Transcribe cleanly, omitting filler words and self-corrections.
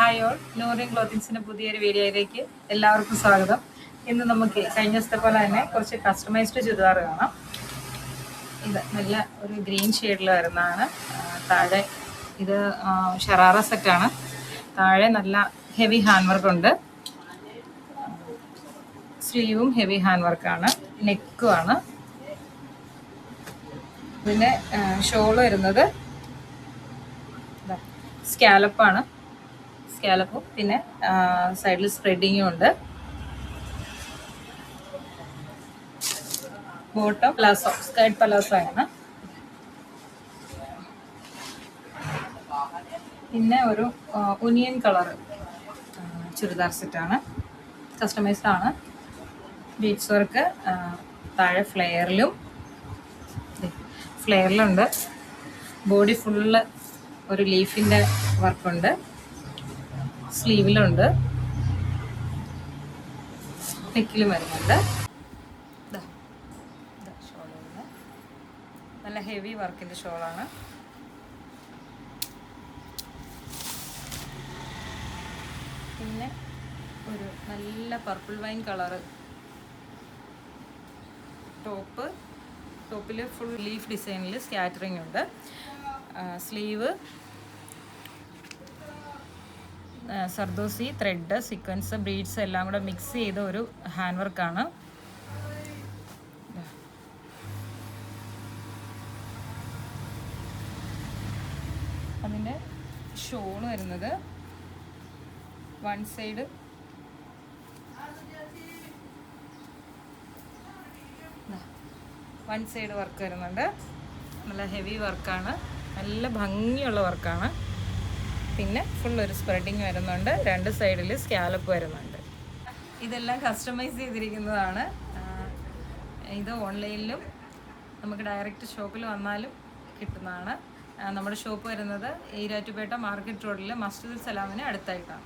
Hi all, Noorin ക്ലോത്തിങ്സിൻ്റെ പുതിയൊരു വീഡിയോയിലേക്ക് എല്ലാവർക്കും സ്വാഗതം. ഇന്ന് നമുക്ക് കഴിഞ്ഞ ദിവസത്തെ പോലെ തന്നെ കുറച്ച് കസ്റ്റമൈസ്ഡ് ചുരിദാർ കാണാം. ഇത് നല്ല ഒരു ഗ്രീൻ ഷെയ്ഡിൽ വരുന്നതാണ്. താഴെ ഇത് ഷറാറ സെറ്റാണ്. താഴെ നല്ല ഹെവി ഹാൻഡ് വർക്ക് ഉണ്ട്. സ്ലീവും ഹെവി ഹാൻഡ് വർക്കാണ്, നെക്കുമാണ്. ഇതിൻ്റെ ഷോള് വരുന്നത് സ്കാലപ്പാണ്. സ്കാലപ്പും പിന്നെ സൈഡിൽ സ്പ്രെഡിങ്ങും ഉണ്ട്. ബോട്ടം പലാസോ, സ്കേർട്ട് പലാസോ ആണ്. പിന്നെ ഒരു ഒനിയൻ കളർ ചുരിദാർ സെറ്റാണ്. കസ്റ്റമൈസ്ഡ് ആണ്. ബീഡ്സ് വർക്ക് താഴെ ഫ്ലെയറിലുണ്ട്. ബോഡി ഫുള്ള് ഒരു ലീഫിൻ്റെ വർക്കുണ്ട്. സ്ലീവിലുണ്ട്, നെക്കിലും വരുന്നുണ്ട്. ഷോൾ നല്ല ഹെവി വർക്കിൻ്റെ ഷോളാണ്. പിന്നെ ഒരു നല്ല പർപ്പിൾ വൈൻ കളറ് ടോപ്പിൽ ഫുൾ ലീഫ് ഡിസൈനിൽ സ്കാറ്ററിംഗ് ഉണ്ട്. Sleeve zardozi, thread, sequence, beads എല്ലാം കൂടെ മിക്സ് ചെയ്ത ഒരു ഹാൻഡ് വർക്കാണ്. അതിൻ്റെ ഷോള് വരുന്നത് വൺ സൈഡ് വർക്ക് വരുന്നുണ്ട്. നല്ല ഹെവി വർക്കാണ്, നല്ല ഭംഗിയുള്ള വർക്കാണ്. പിന്നെ ഫുള്ളൊരു സ്പ്രെഡിങ് വരുന്നുണ്ട്. രണ്ട് സൈഡിൽ സ്കാലപ്പ് വരുന്നുണ്ട്. ഇതെല്ലാം കസ്റ്റമൈസ് ചെയ്തിരിക്കുന്നതാണ്. ഇത് ഓൺലൈനിലും നമുക്ക് ഡയറക്റ്റ് ഷോപ്പിൽ വന്നാലും കിട്ടുന്നതാണ്. നമ്മുടെ ഷോപ്പ് വരുന്നത് ഈരാറ്റുപേട്ട മാർക്കറ്റ് റോഡിൽ മസ്ജിദുൽ സലാമിന് അടുത്തായിട്ടാണ്.